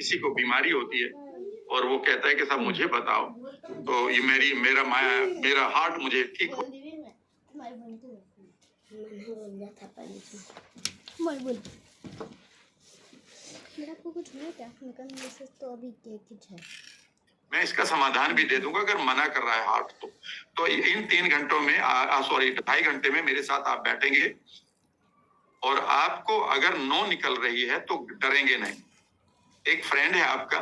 किसी को बीमारी होती है और वो कहता है कि साहब मुझे बताओ, तो ये मेरा हार्ट मुझे ठीक हो। मेरा को कुछ नहीं क्या मैसेज तो अभी कुछ है। मैं इसका समाधान भी दे दूंगा अगर मना कर रहा है हार्ट तो इन 3 घंटों में 2.5 घंटे में मेरे साथ आप बैठेंगे और आपको अगर नो निकल रही है तो डरेंगे नहीं। एक फ्रेंड है आपका,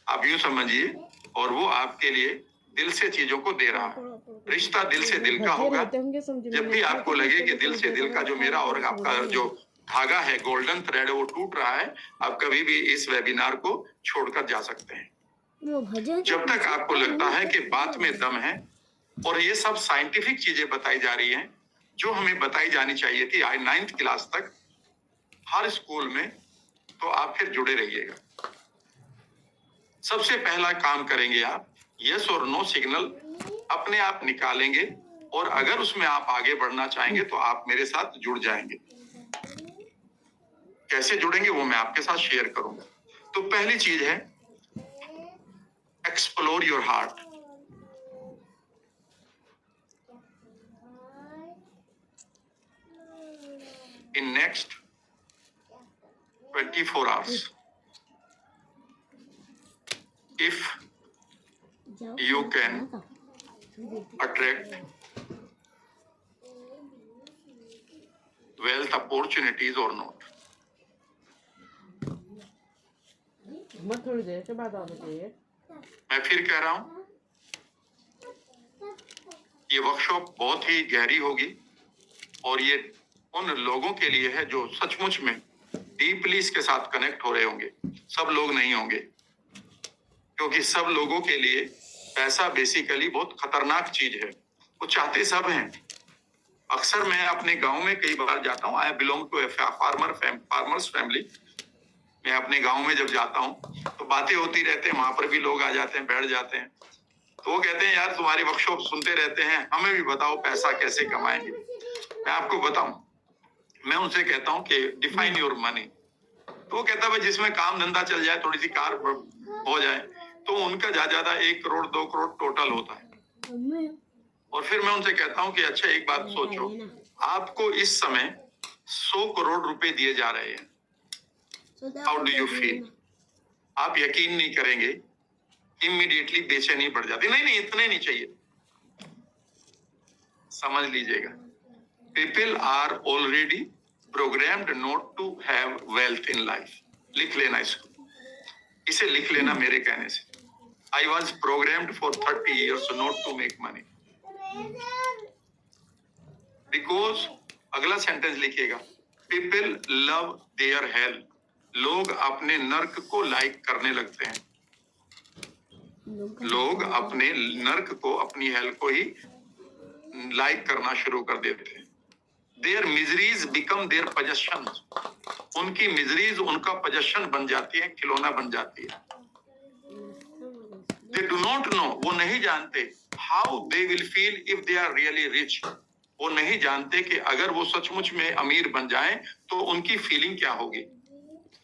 आप यूं समझिए, और वो आपके लिए दिल से चीजों को दे रहा है। रिश्ता दिल से दिल का होगा। जब भी आपको लगे कि दिल से दिल का जो मेरा और आपका जो धागा है, गोल्डन थ्रेड, वो टूट रहा है, आप कभी भी इस वेबिनार को छोड़कर जा सकते हैं। जब तक आपको लगता है कि बात में दम है और ये सब साइंटिफिक चीजें बताई जा रही हैं जो हमें बताई जानी चाहिए थी 9th क्लास तक हर स्कूल में, तो आप फिर जुड़े रहिएगा। सबसे पहला काम करेंगे आप, यस और नो सिग्नल अपने आप निकालेंगे और अगर उसमें आप आगे बढ़ना चाहेंगे तो आप मेरे साथ जुड़ जाएंगे। कैसे जुड़ेंगे वो मैं आपके साथ शेयर करूंगा। तो पहली चीज है explore your heart. In next 24 hours, if you can attract wealth opportunities or not. थोड़ी देर के बाद आना चाहिए। मैं फिर कह रहा हूं, ये वर्कशॉप बहुत ही गहरी होगी और ये उन लोगों के लिए है जो सचमुच में डीपली इसके साथ कनेक्ट हो रहे होंगे। सब लोग नहीं होंगे, क्योंकि सब लोगों के लिए पैसा बेसिकली बहुत खतरनाक चीज है। वो चाहते सब हैं। अक्सर मैं अपने गांव में कई बार जाता हूँ। I belong to farmers family. मैं अपने गांव में जब जाता हूँ तो बातें होती रहते हैं, वहां पर भी लोग आ जाते हैं, बैठ जाते हैं। तो वो कहते हैं यार तुम्हारी वर्कशॉप सुनते रहते हैं, हमें भी बताओ पैसा कैसे कमाएंगे। मैं आपको बताऊं, मैं उनसे कहता हूं कि डिफाइन योर मनी। तो वो कहता है भाई जिसमें काम धंधा चल जाए, थोड़ी सी कार हो जाए, तो उनका ज्यादा 1 करोड़ 2 करोड़ टोटल होता है। और फिर मैं उनसे कहता हूं कि अच्छा एक बात सोचो, आपको इस समय 100 करोड़ रुपए दिए जा रहे हैं, हाउ डू यू फील? आप यकीन नहीं करेंगे, इमीडिएटली बेचैनी बढ़ जाती। नहीं इतने नहीं चाहिए। समझ लीजिएगा, people are already programmed not to have wealth in life. लिख लेना इसको, इसे लिख लेना मेरे कहने से। I was programmed for 30 years not to make money, because अगला सेंटेंस लिखिएगा, पीपल लव देयर हेल। लोग अपने नर्क को लाइक करने लगते हैं। लोग अपने नर्क को, अपनी हेल को ही लाइक करना शुरू कर देते हैं। Their miseries become their possession. उनकी मिजरीज उनका पोजेशन बन जाती है, खिलौना बन जाती है। दे डू नॉट नो, वो नहीं जानते how they will feel if they are really rich. वो नहीं जानते कि अगर वो सचमुच में अमीर बन जाएं तो उनकी फीलिंग क्या होगी।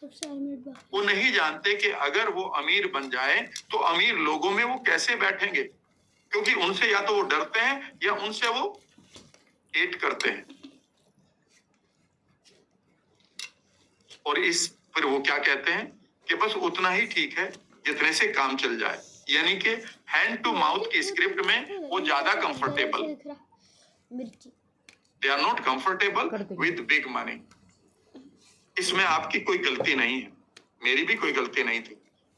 वो नहीं जानते कि अगर वो अमीर बन जाए तो अमीर लोगों में वो कैसे बैठेंगे, क्योंकि उनसे या तो वो डरते हैं या उनसे वो हेट करते हैं। और फिर वो क्या कहते हैं कि बस उतना ही ठीक है जितने से काम चल जाए। यानी कि हैंड टू माउथ की स्क्रिप्ट में वो ज्यादा comfortable, they are not comfortable with big money. इसमें आपकी कोई गलती नहीं है, मेरी भी कोई गलती नहीं थी,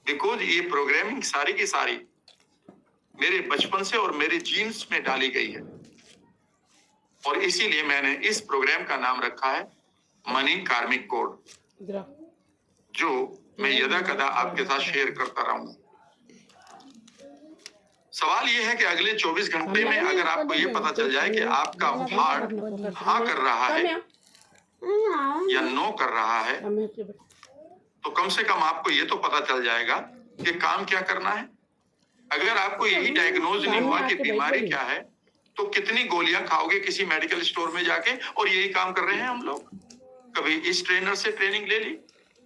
बिकॉज ये प्रोग्रामिंग सारी की सारी मेरे बचपन से और मेरे जीन्स में डाली गई है। और इसीलिए मैंने इस प्रोग्राम का नाम रखा है मनी कार्मिक कोड, जो मैं यदा कदा आपके साथ शेयर करता रहूंगा। सवाल यह है कि अगले 24 घंटे में अगर आपको यह पता चल जाए कि आपका हार्ट हाँ कर रहा है या नो कर रहा है, तो कम से कम आपको ये तो पता चल जाएगा कि काम क्या करना है। अगर आपको यही डायग्नोज नहीं हुआ कि बीमारी क्या है, तो कितनी गोलियां खाओगे किसी मेडिकल स्टोर में जाके। और यही काम कर रहे हैं हम लोग। कभी इस ट्रेनर से ट्रेनिंग ले ली,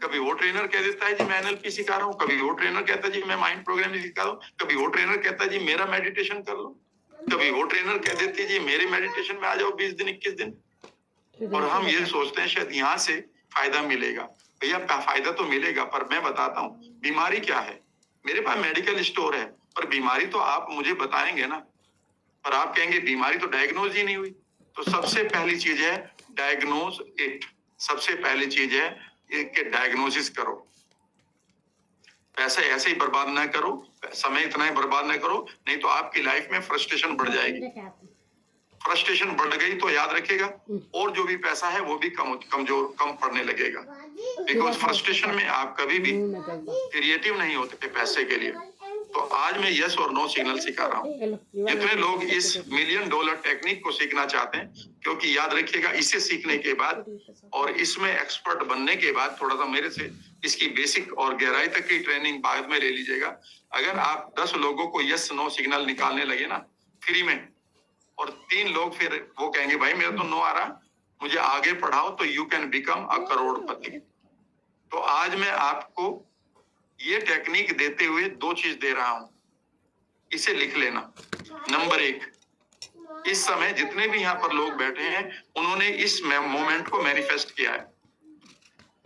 कभी वो ट्रेनर कह देता है जी मैं एनएलपी सिखा रहा हूँ, कभी वो ट्रेनर कहता है जी मैं माइंड प्रोग्रामिंग सिखा रहा हूँ, कभी वो ट्रेनर कहता है जी मेरा मेडिटेशन कर लो, कभी वो ट्रेनर कह देती है जी मेरे मेडिटेशन में आ जाओ 20 दिन 21 दिन। और हम ये सोचते हैं शायद यहाँ से फायदा मिलेगा। भैया फायदा तो मिलेगा, पर मैं बताता हूँ बीमारी क्या है। मेरे पास मेडिकल स्टोर है, पर बीमारी तो आप मुझे बताएंगे ना, पर आप कहेंगे बीमारी तो डायग्नोज ही नहीं हुई। तो सबसे पहली चीज है डायग्नोज इट। सबसे पहली चीज है कि डायग्नोसिस करो। पैसे ऐसे ही बर्बाद ना करो, समय इतना ही बर्बाद ना करो, नहीं तो आपकी लाइफ में फ्रस्ट्रेशन बढ़ जाएगी। फ्रस्ट्रेशन बढ़ गई तो याद रखेगा और जो भी पैसा है वो भी कम पड़ने लगेगा। बिकॉज फ्रस्ट्रेशन में आप कभी भी क्रिएटिव नहीं होते पैसे के लिए। तो आज मैं यस और नो सिग्नल सिखा रहा हूँ। जितने लोग इस $1 मिलियन टेक्निक को सीखना चाहते हैं, क्योंकि याद रखिएगा इसे सीखने के बाद और इसमें एक्सपर्ट बनने के बाद थोड़ा सा मेरे से इसकी बेसिक और गहराई तक की ट्रेनिंग बाद में ले लीजिएगा। अगर आप 10 लोगों को यस नो सिग्नल निकालने लगे ना फ्री में, और 3 लोग फिर वो कहेंगे भाई मेरा तो नो आ रहा, मुझे आगे पढ़ाओ, तो यू कैन बिकम अ करोड़पति। तो आज मैं आपको ये टेक्निक देते हुए 2 चीज दे रहा हूं, इसे लिख लेना। नंबर 1, इस समय जितने भी यहाँ पर लोग बैठे हैं उन्होंने इस मोमेंट को मैनिफेस्ट किया है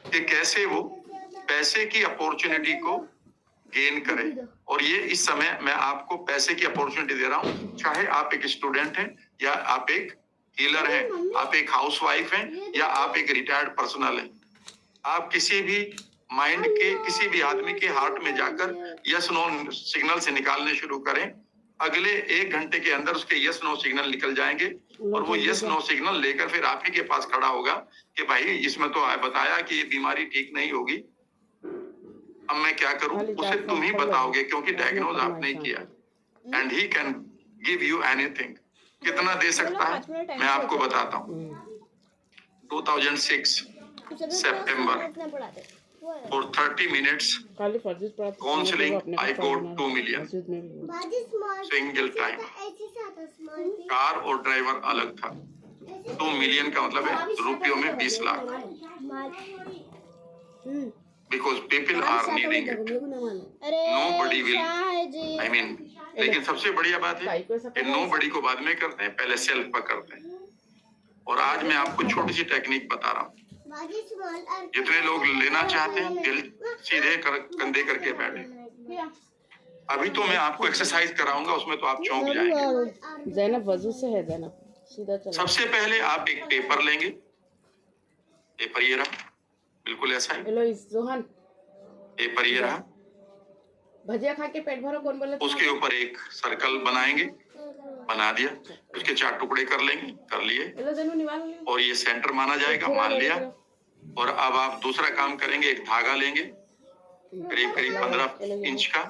कि कैसे वो पैसे की अपॉर्चुनिटी को गेन करें। और ये इस समय मैं आपको पैसे की अपॉर्चुनिटी दे रहा हूँ, चाहे आप एक स्टूडेंट हैं या आप एक हीलर हैं, आप एक हाउसवाइफ हैं या आप एक रिटायर्ड पर्सनल हैं। आप किसी भी माइंड के किसी भी आदमी के हार्ट में जाकर यस नो सिग्नल से निकालने शुरू करें। अगले 1 घंटे के अंदर उसके यस नो सिग्नल निकल जाएंगे और वो यस नो सिग्नल लेकर फिर आप ही के पास खड़ा होगा कि भाई इसमें तो बताया कि ये बीमारी ठीक नहीं होगी, अब मैं क्या करूं। उसे तुम ही बताओगे क्योंकि डायग्नोज आपने किया। And he can give you anything. कितना दे सकता है मैं आपको बताता हूँ। 2006 सितंबर for 30 minutes counseling I got 2 million single time। Car और ड्राइवर अलग था। 2 मिलियन का मतलब है रुपयों में 20 lakh. Because people are needing it, nobody will, I mean, लेकिन सबसे बढ़िया बात है कि nobody को बाद में करते हैं, पहले सेल्फ पर करते हैं। और आज मैं आपको छोटी सी टेक्निक बता रहा हूँ। जितने लोग लेना चाहते हैं दिल सीधे कंधे करके बैठे। अभी तो मैं आपको एक्सरसाइज कराऊंगा, उसमें तो आप चौंक जाएंगे। ज़ैनब वजू से है ज़ैनब, सीधा चलो। सबसे पहले आप एक पेपर लेंगे, पेपर ये रहा, बिल्कुल ऐसा है। हेलो जोहन, पेपर ये रहा, भजिया खा के पेट भरो कौन बोले? उसके ऊपर एक सर्कल बनाएंगे, बना दिया, उसके 4 टुकड़े कर लेंगे, कर लिए, और ये सेंटर माना जाएगा, मान लिया। और अब आप दूसरा काम करेंगे, एक धागा लेंगे करीब 15 इंच का,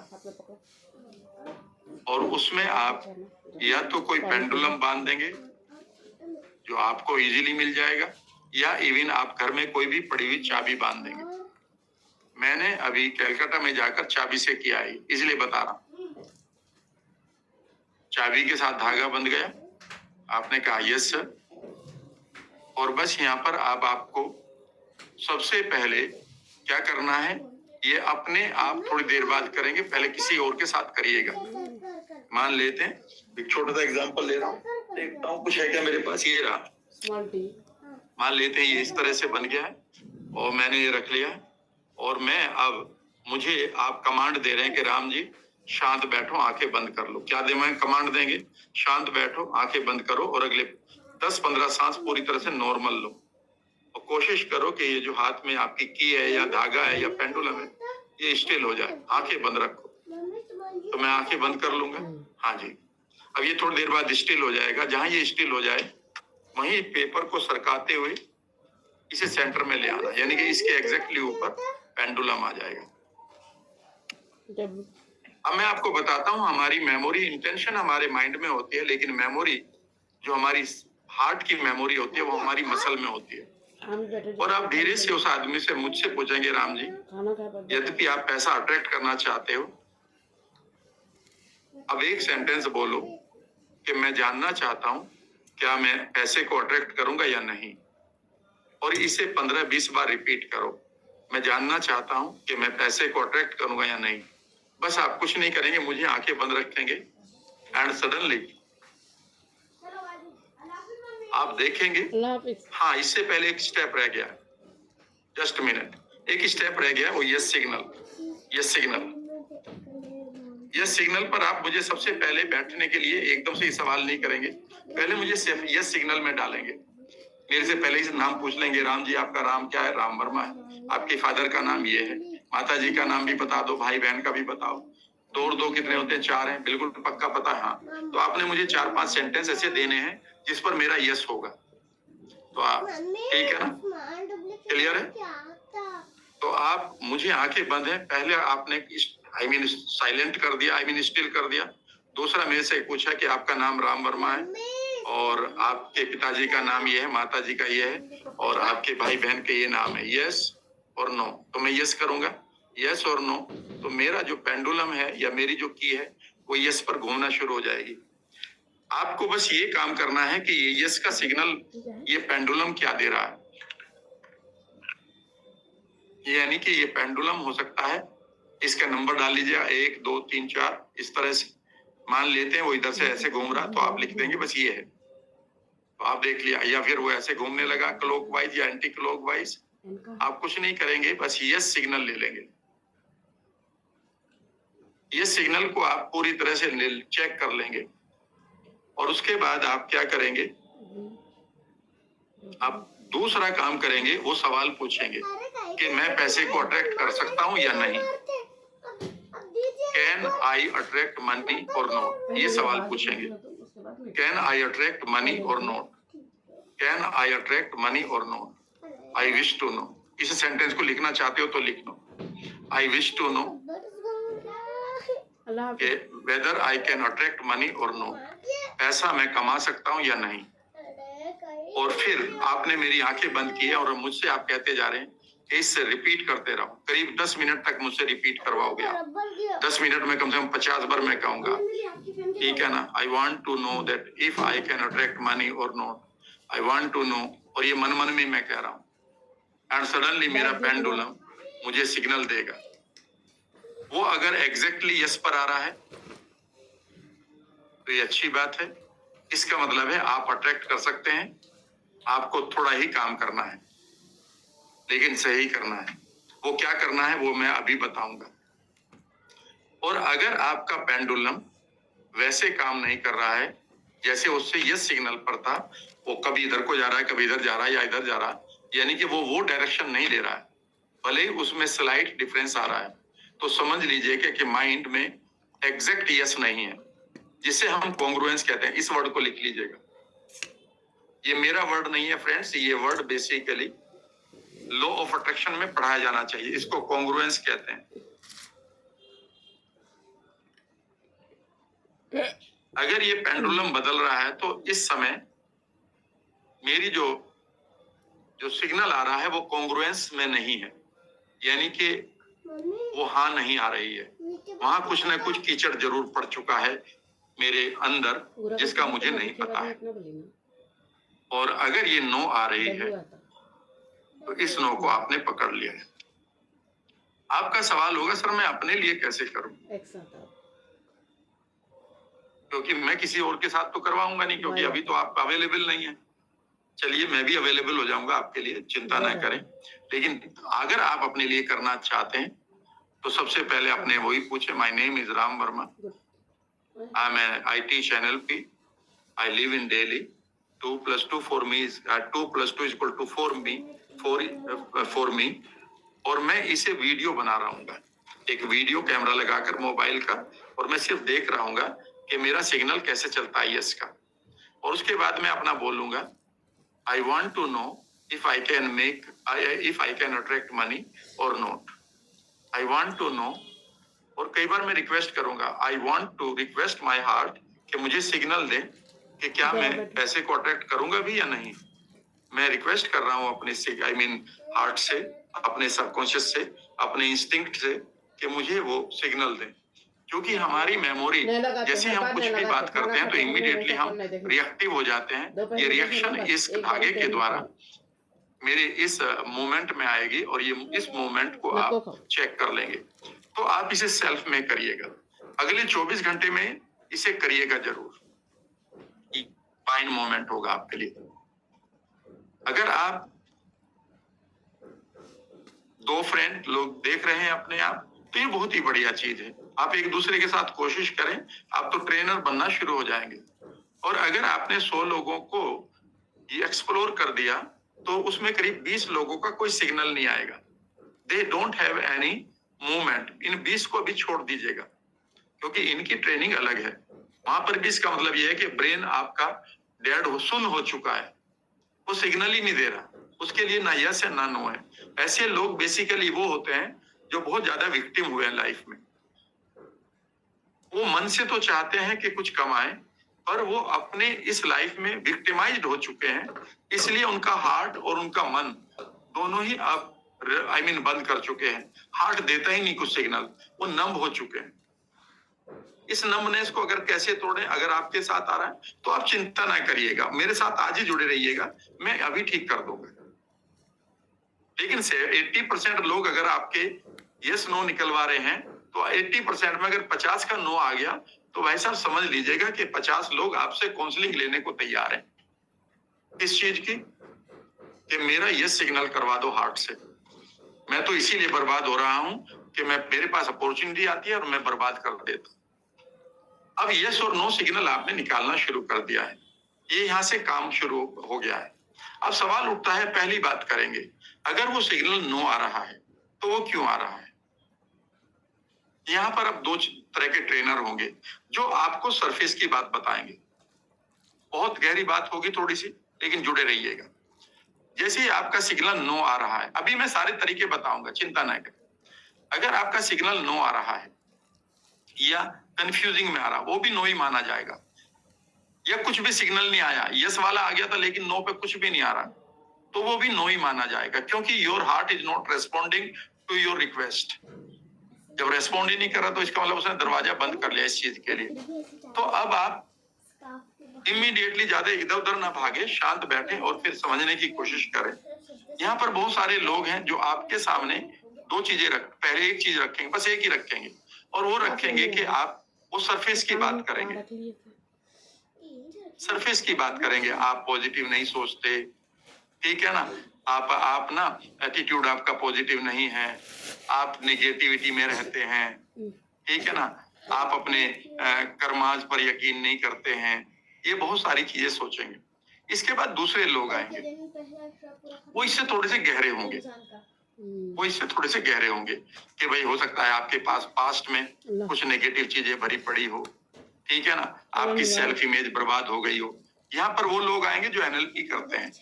और उसमें आप या तो कोई पेंडुलम बांध देंगे जो आपको इजीली मिल जाएगा, या इवन आप घर में कोई भी पड़ी हुई चाबी बांध देंगे। मैंने अभी कलकत्ता में जाकर चाबी से किया है, इसलिए बता रहा हूं। चाबी के साथ धागा बंध गया, आपने कहा यस सर, और बस यहाँ पर अब आपको सबसे पहले क्या करना है, ये अपने आप थोड़ी देर बाद करेंगे, पहले किसी और के साथ करिएगा। मान लेते हैं एक छोटा सा एग्जांपल ले रहा हूँ, देखता हूँ कुछ है क्या मेरे पास। ये रहा, मान लेते हैं ये इस तरह से बन गया है और मैंने ये रख लिया है, और मैं अब मुझे आप कमांड दे रहे हैं कि राम जी शांत बैठो, आंखें बंद कर लो। क्या मैं कमांड देंगे? शांत बैठो, आंखें बंद करो और अगले 10-15 सांस पूरी तरह से नॉर्मल लो, और कोशिश करो कि ये जो हाथ में आपकी की है या धागा है या पेंडुलम है ये स्टिल हो जाए। आंखें बंद रखो, तो मैं आंखें बंद कर लूंगा। हाँ जी, अब ये थोड़ी देर बाद स्टिल हो जाएगा। जहां ये स्टिल हो जाए वहीं पेपर को सरकाते हुए इसे सेंटर में ले आना, यानी कि इसके एग्जैक्टली ऊपर पेंडुलम आ जाएगा। अब मैं आपको बताता हूँ, हमारी मेमोरी, इंटेंशन हमारे माइंड में होती है, लेकिन मेमोरी जो हमारी हार्ट की मेमोरी होती है वो हमारी मसल में होती है। और आप धीरे से उस आदमी से मुझसे पूछेंगे, राम जी यद्यपि आप पैसा अट्रैक्ट करना चाहते हो, अब एक सेंटेंस बोलो कि मैं जानना चाहता हूं क्या मैं पैसे को अट्रैक्ट करूंगा या नहीं, और इसे 15-20 बार रिपीट करो। मैं जानना चाहता हूं कि मैं पैसे को अट्रैक्ट करूंगा या नहीं। बस आप कुछ नहीं करेंगे, मुझे आंखें बंद रखेंगे एंड सडनली आप देखेंगे। अल्लाह हाफिज। हाँ, इससे पहले एक स्टेप रह गया, जस्ट मिनट, एक स्टेप रह गया, वो yes signal. Yes signal, yes signal पर आप मुझे सबसे पहले बैठने के लिए एकदम से सवाल नहीं करेंगे, पहले मुझे सिर्फ यस सिग्नल में डालेंगे। मेरे से पहले ही नाम पूछ लेंगे, राम जी आपका नाम क्या है? राम वर्मा है। आपके फादर का नाम ये है, माता जी का नाम भी बता दो, भाई बहन का भी बताओ। 2 और 2 कितने होते हैं? 4 हैं, बिल्कुल पक्का पता है। हाँ, तो आपने मुझे 4-5 सेंटेंस ऐसे देने हैं जिस पर मेरा यस होगा। तो आप ठीक है ना? क्लियर है? तो आप मुझे आंखें बंद है, पहले आपने साइलेंट कर दिया, स्टिल कर दिया। दूसरा मेरे से पूछा कि आपका नाम राम वर्मा है और आपके पिताजी का नाम ये है, माता जी का ये है और आपके भाई बहन के ये नाम है, यस और नो। तो मैं यस करूंगा, यस और नो। तो मेरा जो पेंडुलम है या मेरी जो की है वो यस पर घूमना शुरू हो जाएगी। आपको बस ये काम करना है कि ये यस का सिग्नल ये पेंडुलम क्या दे रहा है। यानी कि ये पेंडुलम हो सकता है, इसका नंबर डाल लीजिए 1 2 3 4 इस तरह से मान लेते हैं। वो इधर से ऐसे घूम रहा तो आप लिख देंगे बस ये है, तो आप देख लिया। या फिर वो ऐसे घूमने लगा क्लॉकवाइज या एंटी क्लॉकवाइज, आप कुछ नहीं करेंगे, बस यस सिग्नल ले लेंगे। ये सिग्नल को आप पूरी तरह से चेक कर लेंगे और उसके बाद आप क्या करेंगे, आप दूसरा काम करेंगे, वो सवाल पूछेंगे कि मैं पैसे को अट्रैक्ट कर सकता हूं या नहीं। Can I attract money or not, ये सवाल पूछेंगे। Can I attract money or not, can I attract money or not, I wish to know. इस सेंटेंस को लिखना चाहते हो तो लिख लो, I wish to know whether I can attract money or not, पैसा मैं कमा सकता हूं या नहीं। और फिर आपने मेरी आंखें बंद की है और मुझसे आप कहते जा रहे हैं कि इससे रिपीट करते रहो। करीब 10 मिनट तक मुझसे रिपीट करवाओगे आप। 10 मिनट में कम से कम 50 बार मैं कहूंगा, ठीक है ना। I want to know that if I can attract money or not, I want to know. और ये मन मन में मैं कह रहा हूँ एंड सडनली मेरा पेंडुलम मुझे सिग्नल देगा। वो अगर एग्जैक्टली यस पर आ रहा है तो ये अच्छी बात है, इसका मतलब है आप अट्रैक्ट कर सकते हैं। आपको थोड़ा ही काम करना है लेकिन सही करना है। वो क्या करना है वो मैं अभी बताऊंगा। और अगर आपका पेंडुलम वैसे काम नहीं कर रहा है जैसे उससे यस सिग्नल पर था, वो कभी इधर को जा रहा है, कभी इधर जा रहा है या इधर जा रहा है, यानी कि वो डायरेक्शन नहीं ले रहा है, भले ही उसमें स्लाइट डिफरेंस आ रहा है, तो समझ लीजिए कि माइंड में एग्जैक्ट यस नहीं है, जिसे हम कॉन्ग्रुएंस कहते हैं। इस वर्ड को लिख लीजिएगा, ये मेरा वर्ड नहीं है फ्रेंड्स, ये word basically law of attraction में पढ़ाया जाना चाहिए। इसको कॉन्ग्रुएंस कहते हैं। अगर ये पेंडुलम बदल रहा है तो इस समय मेरी जो सिग्नल आ रहा है वो कॉन्ग्रुएंस में नहीं है, यानी कि वो हाँ नहीं आ रही है। वहां कुछ ना कुछ कीचड़ जरूर पड़ चुका है मेरे अंदर जिसका मुझे नहीं पता है। और अगर ये नो आ रही है तो इस नो को आपने पकड़ लिया है। आपका सवाल होगा सर मैं अपने लिए कैसे करूं, क्योंकि मैं किसी और के साथ तो करवाऊंगा नहीं, क्योंकि अभी तो आप अवेलेबल नहीं है। चलिए मैं भी अवेलेबल हो जाऊंगा आपके लिए, चिंता ना करें। लेकिन अगर आप अपने लिए करना चाहते हैं तो सबसे पहले अपने वही पूछे, my name is Ram Verma, I am an IT channel P, I live in Delhi, 2 + 2 for me is 2 + 2 = 4 for me। और मैं इसे वीडियो बना रहा हूँ, एक वीडियो कैमरा लगाकर मोबाइल का, और मैं सिर्फ देख रहा हूँ कि मेरा सिग्नल कैसे चलता है यस का। और उसके बाद मैं अपना बोलूंगा, I want to know if I can attract money or not, I want to know. और कई बार मैं रिक्वेस्ट करूंगा, I want to request my heart कि मुझे सिग्नल दे कि क्या मैं पैसे को अट्रैक्ट करूंगा भी या नहीं। मैं रिक्वेस्ट कर रहा हूं अपने हार्ट से, अपने सबकॉन्शियस से, अपने इंस्टिंक्ट से कि मुझे वो सिग्नल दें। क्योंकि हमारी मेमोरी, जैसे हम कुछ भी बात करते हैं तो इमीडिएटली हम रिएक्टिव हो जाते हैं। ये रिएक्शन इस धागे के द्वारा मेरे इस मूवमेंट में आएगी और ये इस मूवमेंट को आप चेक कर लेंगे। तो आप इसे सेल्फ में करिएगा, अगले 24 घंटे में इसे करिएगा जरूर, फाइन मूवमेंट होगा आपके लिए। अगर आप 2 फ्रेंड लोग देख रहे हैं अपने आप, तो ये बहुत ही बढ़िया चीज है। आप एक दूसरे के साथ कोशिश करें, आप तो ट्रेनर बनना शुरू हो जाएंगे। और अगर आपने 100 लोगों को ये एक्सप्लोर कर दिया, तो उसमें करीब 20 लोगों का कोई सिग्नल नहीं आएगा, they don't have any movement. इन 20 को भी छोड़ दीजिएगा, क्योंकि इनकी ट्रेनिंग अलग है। वहां पर भी इसका मतलब यह है कि ब्रेन आपका डेड हो, सुन हो चुका है, वो सिग्नल ही नहीं दे रहा, उसके लिए ना यस है ना नो है। ऐसे लोग बेसिकली वो होते हैं जो बहुत ज्यादा विक्टिम हुए हैं लाइफ में। वो मन से तो चाहते हैं कि कुछ कमाएं, पर वो अपने इस लाइफ में विक्टिमाइज्ड हो चुके हैं, इसलिए उनका हार्ट और उनका मन दोनों ही अब बंद कर चुके हैं। हार्ट देता ही नहीं कुछ सिग्नल, वो नंब हो चुके हैं। इस नंबनेस को अगर कैसे तोड़ें, अगर आपके साथ आ रहा है तो आप चिंता ना करिएगा, मेरे साथ आज ही जुड़े रहिएगा, मैं अभी ठीक कर दूंगा। लेकिन 80% लोग अगर आपके यस नो निकलवा रहे हैं, तो 80% में अगर 50 का नो आ गया, तो भाई साहब समझ लीजिएगा कि 50 लोग आपसे काउंसलिंग लेने को तैयार हैं। इस चीज की कि मेरा यस सिग्नल करवा दो हार्ट से। मैं तो इसीलिए बर्बाद हो रहा हूं कि मेरे पास अपॉर्चुनिटी आती है और मैं बर्बाद कर देता हूं। अब यस और नो सिग्नल आपने निकालना शुरू कर दिया है, ये यहां से काम शुरू हो गया है। अब सवाल उठता है, पहली बात करेंगे, अगर वो सिग्नल नो आ रहा है तो वो क्यों आ रहा है? यहां पर अब 2 तरह के ट्रेनर होंगे जो आपको सरफेस की बात बताएंगे। बहुत गहरी बात होगी थोड़ी सी, लेकिन जुड़े रहिएगा। जैसे ही आपका सिग्नल नो आ रहा है, अभी मैं सारे तरीके बताऊंगा, चिंता ना करें। अगर आपका सिग्नल नो आ रहा है या कंफ्यूजिंग में आ रहा, वो भी नो ही माना जाएगा। या कुछ भी सिग्नल नहीं आया, यस वाला आ गया था लेकिन नो पे कुछ भी नहीं आ रहा, तो वो भी नो ही माना जाएगा, क्योंकि your heart is not responding to your request. जब रेस्पॉन्ड ही नहीं कर रहा, तो इसका मतलब उसने दरवाजा बंद कर लिया इस चीज के लिए। तो अब आप इमीडिएटली ज्यादा इधर उधर ना भागे, शांत बैठे और फिर समझने की कोशिश करें। यहाँ पर बहुत सारे लोग हैं जो आपके सामने 2 चीजें पहले एक चीज रखेंगे, बस एक ही रखेंगे, और वो रखेंगे कि आप वो सरफेस की बात करेंगे। सरफेस की बात करेंगे, आप पॉजिटिव नहीं सोचते, ठीक है ना, आप ना एटीट्यूड आपका पॉजिटिव नहीं है, आप नेगेटिविटी में रहते हैं, ठीक है ना, आप अपने कर्माज पर यकीन नहीं करते हैं, ये बहुत सारी चीजें सोचेंगे। इसके बाद दूसरे लोग आएंगे, वो इससे थोड़े से गहरे होंगे, वो इससे थोड़े से गहरे होंगे कि भाई हो सकता है आपके पास पास्ट में कुछ नेगेटिव चीजें भरी पड़ी हो, ठीक है ना, आपकी सेल्फ इमेज बर्बाद हो गई हो। यहाँ पर वो लोग आएंगे जो एनएलपी करते हैं।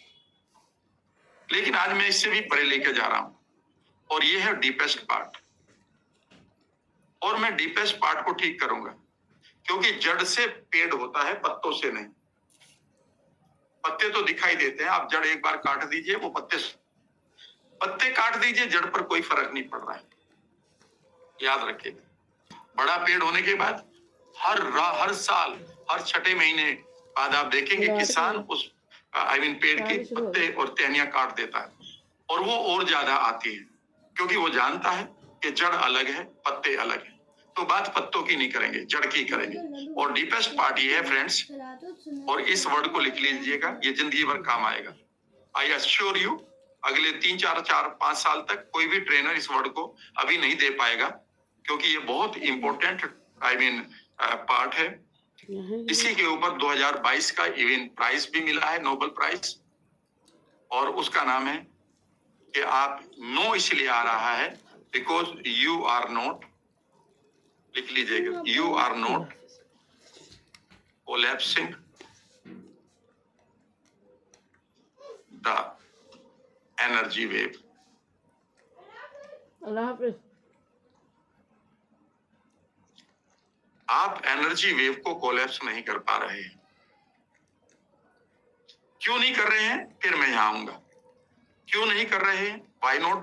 लेकिन आज मैं इससे भी परे लेके जा रहा हूं, और ये है डीपेस्ट पार्ट, और मैं डीपेस्ट पार्ट को ठीक करूंगा, क्योंकि जड़ से पेड़ होता है, पत्तों से नहीं। पत्ते तो दिखाई देते हैं, आप जड़ एक बार काट दीजिए, वो पत्ते काट दीजिए, जड़ पर कोई फर्क नहीं पड़ रहा है, याद रखिएगा। बड़ा पेड़ होने के बाद हर साल, हर 6ठे महीने बाद आप देखेंगे किसान उस पेड़ की पत्ते और टहनियां काट देता है, और वो और ज्यादा आती है, क्योंकि वो जानता है कि जड़ अलग है, पत्ते अलग है। तो बात पत्तों की नहीं करेंगे, जड़ की करेंगे। और डीपेस्ट पार्ट ये है फ्रेंड्स, और इस वर्ड को लिख लीजिएगा, ये जिंदगी भर काम आएगा। आई एश्योर यू, अगले 3-4-5 साल तक कोई भी ट्रेनर इस वर्ड को अभी नहीं दे पाएगा, क्योंकि ये बहुत इंपॉर्टेंट पार्ट है। इसी के ऊपर 2022 का इवन प्राइज भी मिला है, नोबेल प्राइज, और उसका नाम है कि आप नो इसलिए आ रहा है बिकॉज यू आर नॉट, लिख लीजिएगा, you are not collapsing the energy wave. अल्लाह हाफिज। आप एनर्जी वेव को कोलैप्स नहीं कर पा रहे हैं। क्यों नहीं कर रहे हैं, फिर मैं यहां आऊंगा। क्यों नहीं कर रहे हैं, व्हाई नॉट?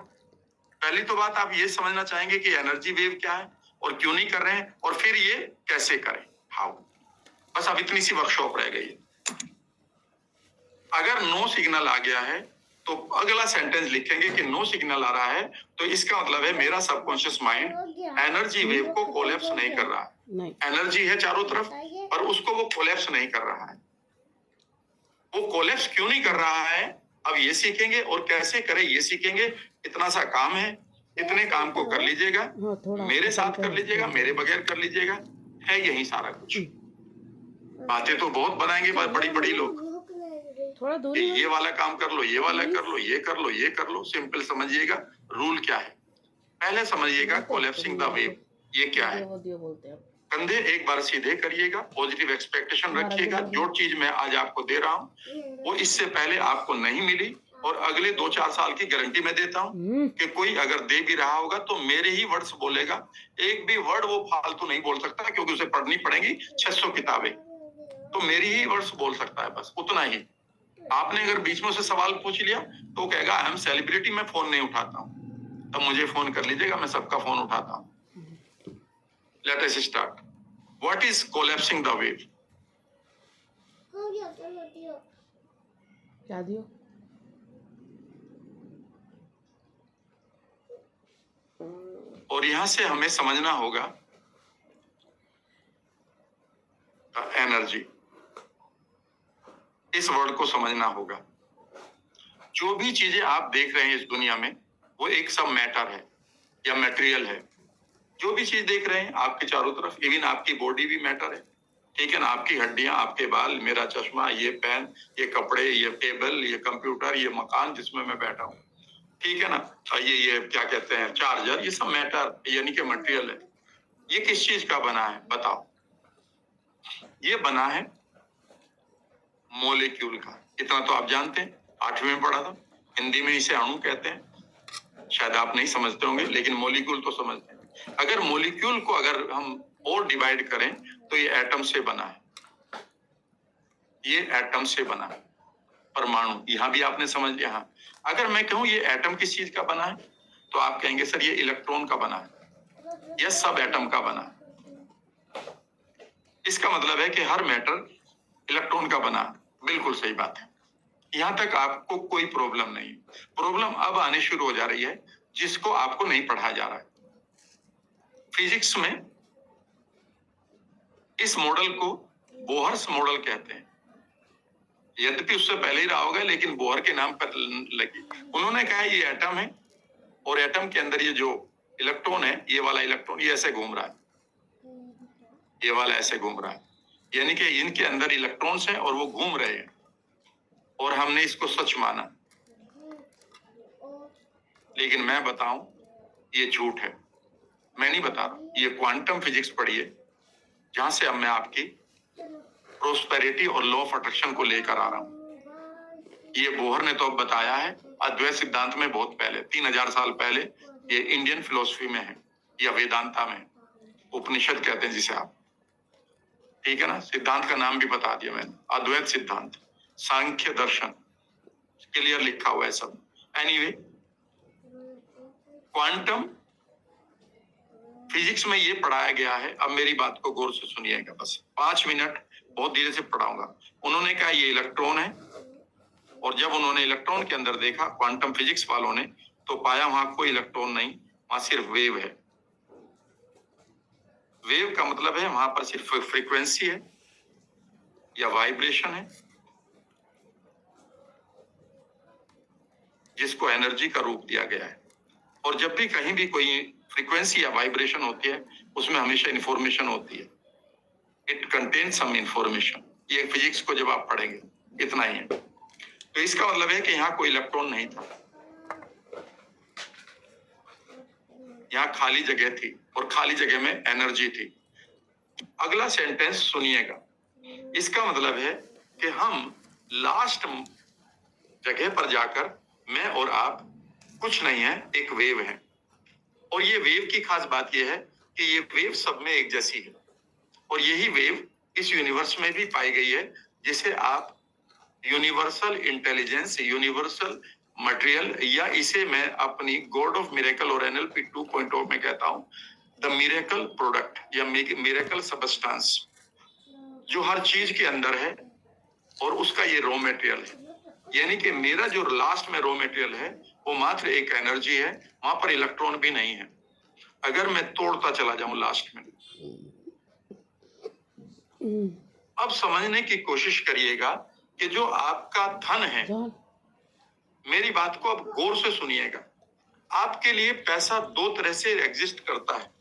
पहली तो बात आप ये समझना चाहेंगे कि एनर्जी वेव क्या है और क्यों नहीं कर रहे हैं, और फिर ये कैसे करें, हाउ। बस अब इतनी सी वर्कशॉप रह गई है। अगर नो सिग्नल आ गया है तो अगला सेंटेंस लिखेंगे कि नो सिग्नल आ रहा है, तो इसका मतलब है मेरा सबकॉन्शियस माइंड एनर्जी वेव को कोलैप्स नहीं कर रहा है। नहीं। एनर्जी है चारों तरफ पर उसको वो कोलैप्स नहीं कर रहा है। वो कोलैप्स क्यों नहीं कर रहा है, अब ये सीखेंगे, और कैसे करें ये सीखेंगे। इतना सा काम है, इतने काम को कर लीजिएगा, हाँ, थोड़ा मेरे साथ कर लीजिएगा, मेरे बगैर कर लीजिएगा, है यही सारा कुछ। बातें तो बहुत बनाएंगे बड़ी बड़ी लोग, थोड़ा दूर कि ये वाला काम कर लो, ये वाला कर लो, ये कर लो, ये कर लो। सिंपल समझिएगा रूल क्या है। पहले समझिएगा कोलैप्सिंग द वेव ये क्या है। बोलते हैं। कंधे एक बार सीधे करिएगा, पॉजिटिव एक्सपेक्टेशन रखिएगा। जो चीज मैं आज आपको दे रहा हूँ वो इससे पहले आपको नहीं मिली, और अगले 2-4 साल की गारंटी मैं देता हूँ कि कोई अगर दे भी रहा होगा तो मेरे ही वर्ड्स बोलेगा। एक भी वर्ड वो फालतू नहीं बोल सकता, क्योंकि उसे पढ़नी पड़ेगी 600 किताबें, तो मेरी ही वर्ड्स बोल सकता है, बस उतना ही। आपने अगर बीच में से सवाल पूछ लिया तो कहेगा आई एम सेलिब्रिटी, मैं फोन नहीं उठाता हूँ, तब मुझे फोन कर लीजिएगा, मैं सबका फोन उठाता हूँ। Let us start. What is collapsing the wave? क्या दियो? और यहां से हमें समझना होगा एनर्जी, इस वर्ड को समझना होगा। जो भी चीजें आप देख रहे हैं इस दुनिया में वो एक सब मैटर है या मटेरियल है। जो भी चीज देख रहे हैं आपके चारों तरफ, इवन आपकी बॉडी भी मैटर है, ठीक है ना। आपकी हड्डियां, आपके बाल, मेरा चश्मा, ये पेन, ये कपड़े, ये टेबल, ये कंप्यूटर, ये मकान जिसमें मैं बैठा हूँ, ठीक है ना। ये क्या कहते हैं, चार्जर, ये सब मैटर यानी कि मटेरियल है। ये किस चीज का बना है बताओ? ये बना है मॉलिक्यूल का। इतना तो आप जानते हैं, 8वीं में पढ़ा था। हिंदी में इसे अणु कहते हैं, शायद आप नहीं समझते होंगे, लेकिन मॉलिक्यूल तो समझते हैं। अगर मॉलिक्यूल को अगर हम और डिवाइड करें तो ये एटम से बना है, ये एटम से बना है। परमाणु यहां भी आपने समझ लिया। हाँ, अगर मैं कहूं ये एटम किस चीज का बना है तो आप कहेंगे सर ये इलेक्ट्रॉन का बना है या सब एटम का बना है। इसका मतलब है कि हर मैटर इलेक्ट्रॉन का बना है। बिल्कुल सही बात है, यहां तक आपको कोई प्रॉब्लम नहीं। प्रॉब्लम अब आने शुरू हो जा रही है जिसको आपको नहीं पढ़ाया जा रहा है। फिजिक्स में इस मॉडल को बोहर्स मॉडल कहते हैं। यद्यपि उससे पहले ही रहा होगा, लेकिन बोहर के नाम पर लगी। उन्होंने कहा ये एटम है और एटम के अंदर ये जो इलेक्ट्रॉन है, ये वाला इलेक्ट्रॉन ये ऐसे घूम रहा है, ये वाला ऐसे घूम रहा है, यानी कि इनके अंदर इलेक्ट्रॉन्स हैं और वो घूम रहे हैं, और हमने इसको सच माना। लेकिन मैं बताऊं ये झूठ है, मैं नहीं बता रहा। ये क्वांटम फिजिक्स पढ़िए, जहां से अब मैं आपकी प्रोस्पेरिटी और लॉ ऑफ अट्रैक्शन को लेकर आ रहा हूं। ये बोहर ने तो अब बताया है अद्वैत सिद्धांत में बहुत पहले, 3000 साल पहले। ये इंडियन फिलोसफी में है या वेदांता में, उपनिषद कहते हैं जिसे आप, ठीक है ना। सिद्धांत का नाम भी बता दिया मैंने, अद्वैत सिद्धांत, सांख्य दर्शन, क्लियर लिखा हुआ है सब। एनीवे, क्वांटम फिजिक्स में ये पढ़ाया गया है। अब मेरी बात को गौर से सुनिएगा, बस 5 मिनट बहुत धीरे से पढ़ाऊंगा। उन्होंने कहा ये इलेक्ट्रॉन है, और जब उन्होंने इलेक्ट्रॉन के अंदर देखा क्वांटम फिजिक्स वालों ने, तो पाया वहां कोई इलेक्ट्रॉन नहीं, वहां सिर्फ वेव है। वेव का मतलब है वहां पर सिर्फ फ्रीक्वेंसी है या वाइब्रेशन है, जिसको एनर्जी का रूप दिया गया है। और जब भी कहीं भी कोई फ्रीक्वेंसी या वाइब्रेशन होती है उसमें हमेशा इंफॉर्मेशन होती है, इट कंटेन्स सम इंफॉर्मेशन। ये फिजिक्स को जब आप पढ़ेंगे इतना ही है। तो इसका मतलब है कि यहाँ कोई इलेक्ट्रॉन नहीं था, यहाँ खाली जगह थी, और खाली जगह में एनर्जी थी। अगला सेंटेंस सुनिएगा, इसका मतलब है कि हम लास्ट जगह पर जाकर मैं और आप कुछ नहीं है, एक वेव है। और ये वेव की खास बात यह है कि ये वेव सब में एक जैसी है, और यही वेव इस यूनिवर्स में भी पाई गई है, जिसे आप यूनिवर्सल इंटेलिजेंस, यूनिवर्सल मटेरियल, या इसे मैं अपनी गॉड ऑफ मिरेकल और एनएलपी 2.0 में कहता हूं द मिरेकल प्रोडक्ट या मिरेकल सबस्टेंस, जो हर चीज के अंदर है और उसका ये रॉ मटेरियल है। यानी कि मेरा जो लास्ट में रॉ मटेरियल है वो मात्र एक एनर्जी है, वहां पर इलेक्ट्रॉन भी नहीं है। अगर मैं तोड़ता चला जाऊं लास्ट में, अब समझने की कोशिश करिएगा कि जो आपका धन है, मेरी बात को अब गौर से सुनिएगा, आपके लिए पैसा दो तरह से एग्जिस्ट करता है।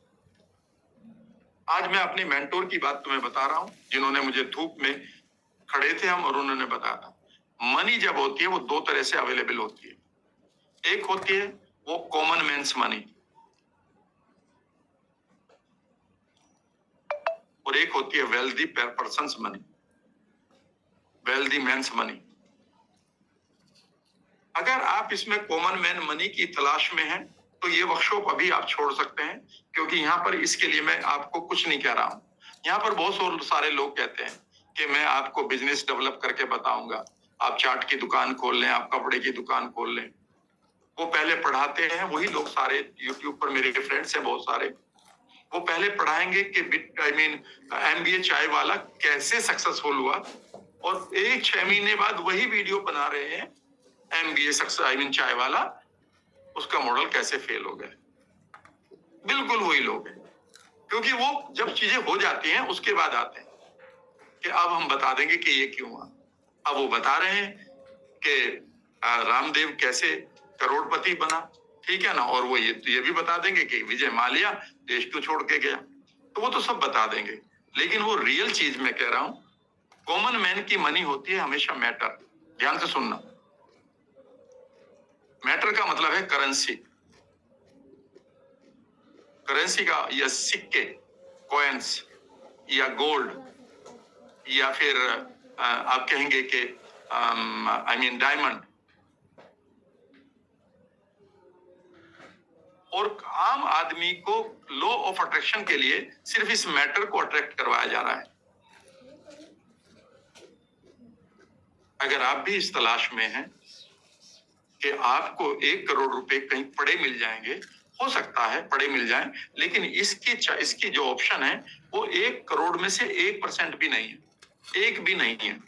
आज मैं अपने मेंटोर की बात तुम्हें बता रहा हूं, जिन्होंने मुझे धूप में खड़े थे हम और उन्होंने बताया था, मनी जब होती है वो दो तरह से अवेलेबल होती है। एक होती है वो कॉमन मैन्स मनी, और एक होती है wealthy person's money, wealthy man's money. अगर आप इसमें कॉमन मैन मनी की तलाश में हैं तो ये वर्कशॉप अभी आप छोड़ सकते हैं, क्योंकि यहाँ पर इसके लिए मैं आपको कुछ नहीं कह रहा हूँ। यहाँ पर बहुत सारे लोग कहते हैं कि मैं आपको बिजनेस डेवलप करके बताऊंगा, आप चाट की दुकान खोल लें, आप कपड़े की दुकान खोल लें। वो पहले पढ़ाते हैं, वही लोग सारे यूट्यूब पर मेरे फ्रेंड्स हैं बहुत सारे, वो पहले पढ़ाएंगे कि MBA चाय वाला कैसे सक्सेसफुल हुआ, और 6 महीने बाद वही वीडियो बना रहे हैं MBA सक्सेस चाय वाला, उसका मॉडल कैसे फेल हो गया। बिल्कुल वही लोग हैं, क्योंकि वो जब चीजें हो जाती हैं उसके बाद आते हैं कि अब हम बता देंगे कि ये क्यों हुआ। अब वो बता रहे हैं कि रामदेव कैसे करोड़पति बना, ठीक है ना, और वो ये भी बता देंगे कि विजय माल्या देश क्यों छोड़ के गया, तो वो तो सब बता देंगे। लेकिन वो रियल चीज मैं कह रहा हूं, कॉमन मैन की मनी होती है हमेशा मैटर। ध्यान से सुनना, मैटर का मतलब है करेंसी, करेंसी का, या सिक्के, कॉइन्स, या गोल्ड, या फिर आप कहेंगे कि डायमंड। और आम आदमी को लॉ ऑफ अट्रैक्शन के लिए सिर्फ इस मैटर को अट्रैक्ट करवाया जा रहा है। अगर आप भी इस तलाश में हैं कि आपको 1 करोड़ रुपए कहीं पड़े मिल जाएंगे, हो सकता है पड़े मिल जाएं, लेकिन इसकी जो ऑप्शन है वो 1 करोड़ में से 1% भी नहीं है, एक भी नहीं है।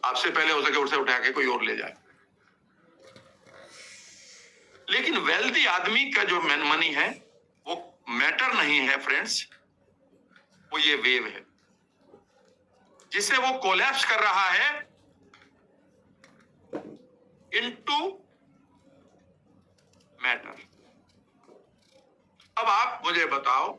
आपसे पहले हो सके उसे उठा के कोई और ले जाए। लेकिन वेल्दी आदमी का जो मनी है वो मैटर नहीं है फ्रेंड्स, वो ये वेव है जिसे वो कोलैप्स कर रहा है इनटू मैटर। अब आप मुझे बताओ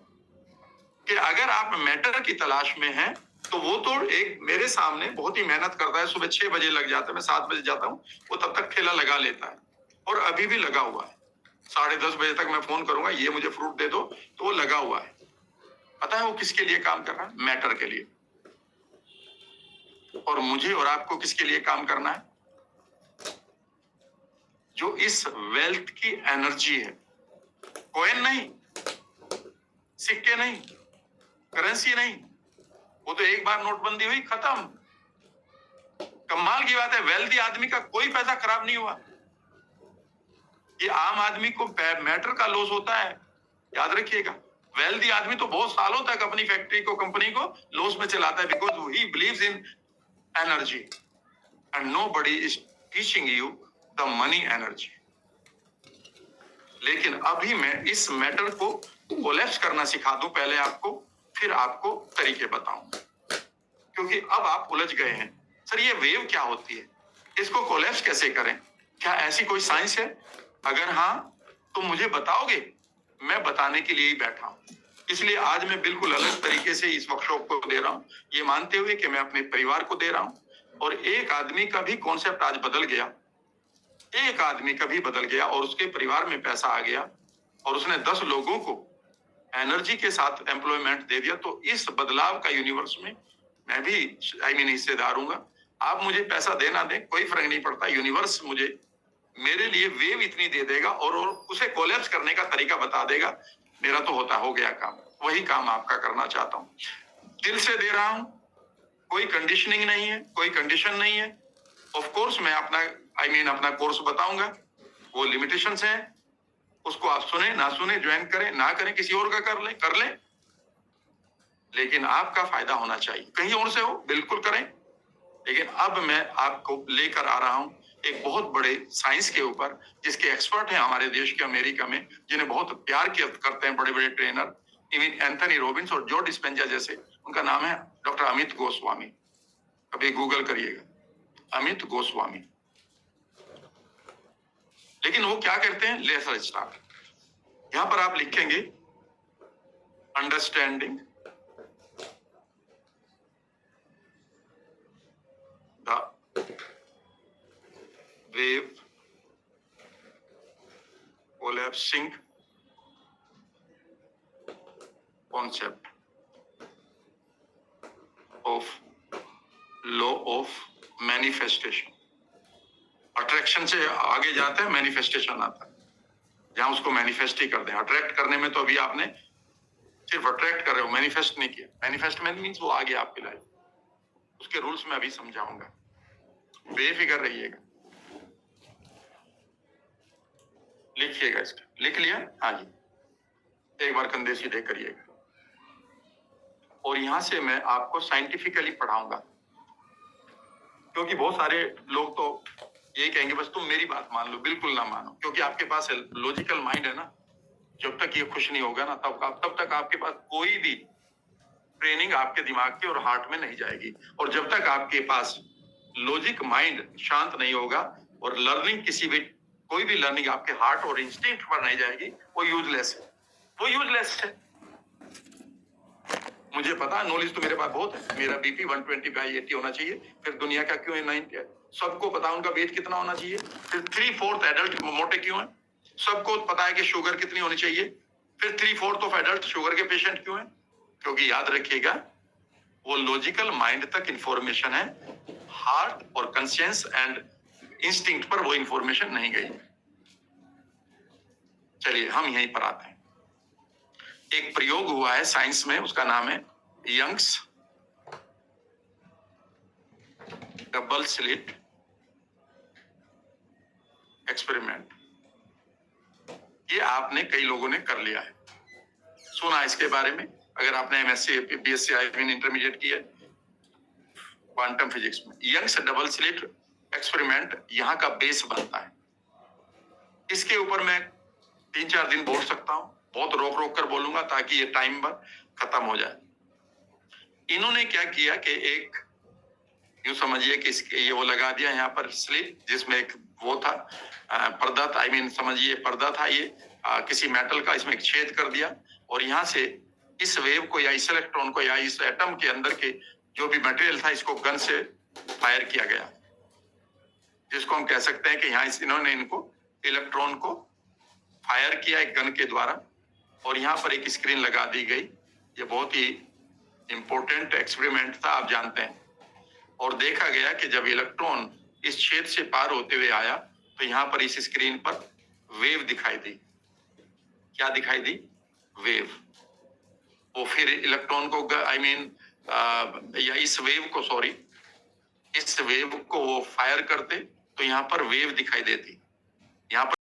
कि अगर आप मैटर की तलाश में हैं तो वो तो एक मेरे सामने बहुत ही मेहनत करता है, सुबह 6 बजे लग जाता है, मैं 7 बजे जाता हूं, वो तब तक ठेला लगा लेता है और अभी भी लगा हुआ है। 10:30 बजे तक मैं फोन करूंगा, ये मुझे फ्रूट दे दो, तो वो लगा हुआ है। पता है वो किसके लिए काम कर रहा है? मैटर के लिए। और मुझे और आपको किसके लिए काम करना है? जो इस वेल्थ की एनर्जी है, कॉइन नहीं, सिक्के नहीं, करेंसी नहीं, वो तो एक बार नोटबंदी हुई खत्म। कमाल की बात है, वेल्दी आदमी का कोई पैसा खराब नहीं हुआ। ये आम आदमी को मैटर का लॉस होता है, याद रखिएगा। वेल्दी आदमी तो बहुत सालों तक अपनी फैक्ट्री को, कंपनी को लॉस में चलाता है, because he believes in energy and nobody is teaching you the money energy. लेकिन अभी मैं इस मैटर को कोलैप्स करना सिखा दूं पहले आपको, फिर आपको तरीके बताऊं, क्योंकि अब आप उलझ गए हैं। सर ये वेव क्या होती है, इसको कोलैप्स कैसे करें, क्या ऐसी कोई साइंस है? अगर हाँ तो मुझे बताओगे, मैं बताने के लिए ही बैठा हूं। इसलिए आज मैं बिल्कुल अलग तरीके से इस वर्कशॉप को दे रहा हूं, ये मानते हुए कि मैं अपने परिवार को दे रहा हूं। और एक आदमी का भी कॉन्सेप्ट आज बदल गया, एक आदमी का भी बदल गया और उसके परिवार में पैसा आ गया और उसने 10 लोगों को एनर्जी के साथ एम्प्लॉयमेंट दे दिया। तो इस बदलाव का यूनिवर्स में मैं भी हिस्सेदार हूंगा। आप मुझे पैसा देना दें, कोई फर्क नहीं पड़ता, यूनिवर्स मुझे मेरे लिए वेव इतनी दे देगा और उसे कोलैप्स करने का तरीका बता देगा। मेरा तो हो गया काम, वही काम आपका करना चाहता हूं। दिल से दे रहा हूं, कोई कंडीशनिंग नहीं है, कोई कंडीशन नहीं है। ऑफ कोर्स मैं अपना कोर्स बताऊंगा, वो लिमिटेशंस हैं, उसको आप सुने ना सुने, ज्वाइन करें ना करें, किसी और का कर लें, लेकिन आपका फायदा होना चाहिए। कहीं और से हो बिल्कुल करें, लेकिन अब मैं आपको लेकर आ रहा हूं एक बहुत बड़े साइंस के ऊपर जिसके एक्सपर्ट हैं हमारे देश के अमेरिका में, जिन्हें बहुत प्यार करते हैं बड़े बड़े ट्रेनर, इवन एंथनी रॉबिन्स और जो डिस्पेंजा जैसे, उनका नाम है डॉक्टर अमित गोस्वामी। कभी गूगल करिएगा, अमित गोस्वामी। लेकिन वो क्या करते हैं? Lesser star. यहां पर आप लिखेंगे understanding the wave collapsing concept of law of manifestation। Attraction से आगे जाते हैं, मैनिफेस्टेशन आता है, जहां उसको मैनिफेस्ट ही कर दें। अट्रैक्ट करने में तो अभी आपने सिर्फ अट्रैक्ट कर रहे हो, मैनिफेस्ट नहीं किया। मैनिफेस्टमेंट मीन्स वो आ गया आपकी लाइफ। उसके रूल्स मैं अभी समझाऊंगा, बेफिक्र रहिएगा। लिखिएगा, इसका लिख लिया? हाँ जी, एक बार कंधे सीधे करिएगा। और यहां से मैं आपको साइंटिफिकली पढ़ाऊंगा, क्योंकि बहुत सारे लोग तो ये कहेंगे बस तुम मेरी बात मान लो। बिल्कुल ना मानो, क्योंकि आपके पास लॉजिकल माइंड है ना। जब तक ये खुश नहीं होगा ना, तब तक आपके पास कोई भी ट्रेनिंग आपके दिमाग के और हार्ट में नहीं जाएगी। और जब तक आपके पास लॉजिक माइंड शांत नहीं होगा और लर्निंग कोई भी लर्निंग आपके हार्ट और इंस्टिंक्ट पर नहीं जाएगी, वो यूजलेस है। वो यूजलेस है। मुझे पता है, नॉलेज तो मेरे पास बहुत है। मेरा बीपी 120/80 होना चाहिए, फिर दुनिया का क्यों है 90? सबको पता उनका वेट कितना होना चाहिए। फिर 3/4 एडल्ट मोटे क्यों है? सबको पता है कि शुगर कितनी होनी चाहिए। फिर 3/4 ऑफ एडल्ट शुगर के पेशेंट क्यों है? क्योंकि याद रखिएगा, वो लॉजिकल माइंड तक इंफॉर्मेशन है, हार्ट और कंशियंस एंड इंस्टिंक्ट पर वो इंफॉर्मेशन नहीं गई। चलिए हम यहीं पर आते हैं। एक प्रयोग हुआ है साइंस में, उसका नाम है यंग्स डबल स्लिट एक्सपेरिमेंट। ये आपने कई लोगों ने कर लिया है, सुना इसके बारे में। अगर आपने एमएससी बीएससी इंटरमीडिएट किया क्वांटम फिजिक्स में, यंग्स डबल स्लिट एक्सपेरिमेंट यहाँ का बेस बनता है। इसके ऊपर मैं 3-4 दिन बोल सकता हूं, बहुत रोक रोक कर बोलूंगा ताकि ये टाइम पर खत्म हो जाए। इन्होंने क्या किया कि एक यूं समझिए कि ये वो लगा दिया यहाँ पर स्लिट, जिसमें एक वो था पर्दा था, समझिए पर्दा था ये किसी मेटल का। इसमें एक छेद कर दिया और यहाँ से इस वेव को या इस इलेक्ट्रॉन को या इस एटम के अंदर के जो भी मटेरियल था, इसको गन से फायर किया गया, जिसको हम कह सकते हैं कि यहाँ इन्होंने इनको इलेक्ट्रॉन को फायर किया एक गन के द्वारा, और यहाँ पर एक स्क्रीन लगा दी गई। ये बहुत ही इंपॉर्टेंट एक्सपेरिमेंट था, आप जानते हैं। और देखा गया कि जब इलेक्ट्रॉन इस छेद से पार होते हुए आया तो यहाँ पर इस स्क्रीन पर वेव दिखाई दी। क्या दिखाई दी? वेव। वो फिर इलेक्ट्रॉन को या इस वेव को वो फायर करते तो यहाँ पर वेव दिखाई देती। यहाँ पर